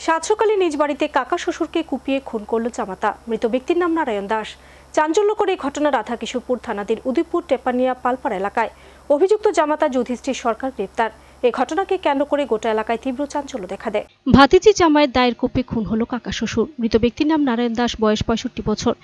সাত সকালে নিজ বাড়িতে কাকা শ্বশুরকে কুপিয়ে খুন করল জামাতা। মৃত ব্যক্তির নাম নারায়ণ দাস। চাঞ্চল্যকর এই ঘটনা রাধাকিশোরপুর থানাধীন উদয়পুর টেপানিয়া পালপাড়া এলাকায়। অভিযুক্ত জামাতা যুধিষ্ঠির সরকার গ্রেপ্তার। এই ঘটনাকে কেন্দ্র করে গোটা এলাকায় তীব্র চাঞ্চল্য দেখা দেয়। ভাতিজি জামাইয়ের দায়ের কোপে খুন হলো কাকা শ্বশুর। মৃত ব্যক্তির নাম নারায়ণ দাস, বয়স 65 বছর।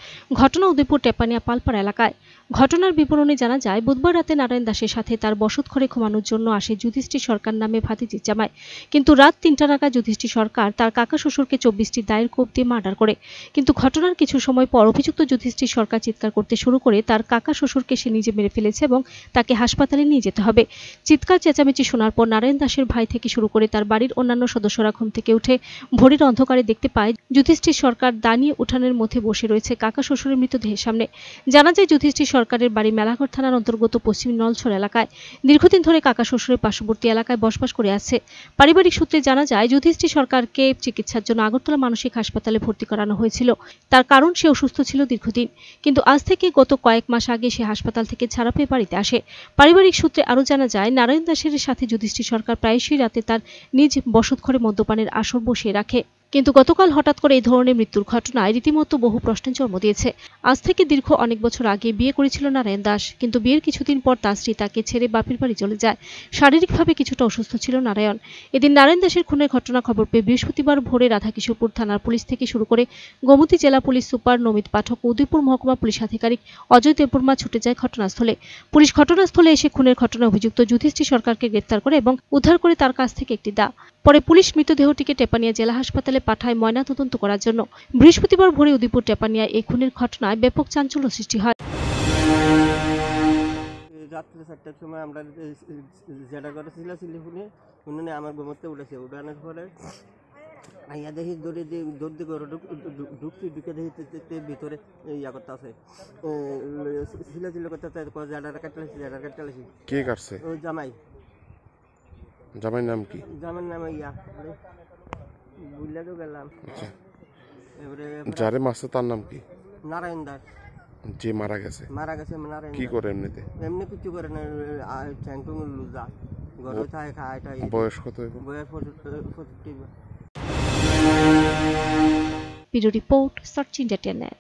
ঘটনা উদয়পুর টেপানিয়া পালপাড়া এলাকায়। ঘটনার বিবরণে জানা যায়, বুধবার রাতে নারায়ণ দাসের সাথে তার বসত ঘরে ঘুমানোর জন্য আসে যুধিষ্ঠির সরকার নামে ভাতিজির জামাই। কিন্তু রাত 3টা নাগাদ যুধিষ্ঠির সরকার তার কাকা শ্বশুরকে 24টি দায়ের কোপ দিয়ে মার্ডার করে। কিন্তু ঘটনার কিছু সময় পর অভিযুক্ত যুধিষ্ঠির সরকার চিৎকার করতে শুরু করে তার কাকা শ্বশুরকে সে নিজে মেরে ফেলেছে এবং তাকে হাসপাতালে নিয়ে যেতে হবে। চিৎকার চেঁচামেচি শোনার পর নারায়ণ দাসের ভাই থেকে শুরু করে তার বাড়ির অন্যান্য সদস্যরা ঘুম থেকে উঠে ভোরের অন্ধকারে দেখতে পায় যুধিষ্ঠির সরকার দাঁড়িয়ে উঠানের মধ্যে বসে রয়েছে কাকা শ্বশুরের মৃতদেহের সামনে। জানা যায়, যুধিষ্ঠির সরকারের বাড়ি মেলাঘর থানার অন্তর্গত পশ্চিম নলছড় এলাকায়। দীর্ঘদিন ধরে কাকা শ্বশুরের পার্শ্ববর্তী এলাকায় বসবাস করে আছে। পারিবারিক সূত্রে জানা যায়, যুধিষ্ঠির সরকারকে চিকিৎসার জন্য আগরতলা মানসিক হাসপাতালে ভর্তি করানো হয়েছিল। তার কারণ, সে অসুস্থ ছিল দীর্ঘদিন। কিন্তু আজ থেকে গত কয়েক মাস আগে সে হাসপাতাল থেকে ছাড়া পেয়ে বাড়িতে আসে। পারিবারিক সূত্রে আরও জানা যায়, নারায়ণ দাসের সাথে যুধিষ্ঠির সরকার প্রায়শই রাতে তার নিজ বসতঘরে মদ্যপানের আসর বসিয়ে রাখে। কিন্তু গতকাল হঠাৎ করে এই ধরনের মৃত্যুর ঘটনায় রীতিমতো বহু প্রশ্নের জন্ম দিয়েছে। আজ থেকে দীর্ঘ অনেক বছর আগে বিয়ে করেছিল নারায়ণ দাস, কিন্তু বিয়ের কিছুদিন পর তার স্ত্রী তাকে ছেড়ে বাপের বাড়ি চলে যায়। শারীরিকভাবে কিছুটা অসুস্থ ছিল নারায়ণ। এদিন নারায়ণ দাসের খুনের ঘটনা খবর পেয়ে বৃহস্পতিবার ভোরে রাধাকিশোরপুর থানার পুলিশ থেকে শুরু করে গোমতী জেলা পুলিশ সুপার নমিত পাঠক, উদয়পুর মহকুমা পুলিশ আধিকারিক অজয় দেববর্মা ছুটে যায় ঘটনাস্থলে। পুলিশ ঘটনাস্থলে এসে খুনের ঘটনায় অভিযুক্ত যুধিষ্ঠির সরকারকে গ্রেপ্তার করে এবং উদ্ধার করে তার কাছ থেকে একটি দা। পরে পুলিশ মৃতদেহটিকে টেপানিয়া জেলা হাসপাতালে পাঠায় ময়নাতদন্ত করার জন্য। বৃহস্পতিবার ভোরে উদয়পুর টেপানিয়ায় এই খুনের ঘটনায় ব্যাপক চাঞ্চল্য সৃষ্টি হয়। রাত্রে 4টার সময় আমরা যেটা করেছিল সিলিফুনে উনুনে আমার ঘুমোতে উঠেছে। উঠানোর পরে আইয়া দেখি দৌড়ে ঘরে ঢুকে দেখি ভিতরে ইয়া করতে আছে, ছিল করতে জাডার কাটলাইছি। কে কাটছে? ওই জামাই। জামাইয়ের নাম কি? জামাইয়ের নাম ইয়া বুঝলে তো গেলাম। এবারে যারে মারছে তার নাম কি? নারায়ণ দাস। যে মারা গেছে নারায়ণ কি করে? এমনিতে এমনি কিছু করে না, ঠ্যাংটুং লুজা ঘরে খায় খায়। বয়স কত? বয়স 65। Bureau report, search India channel.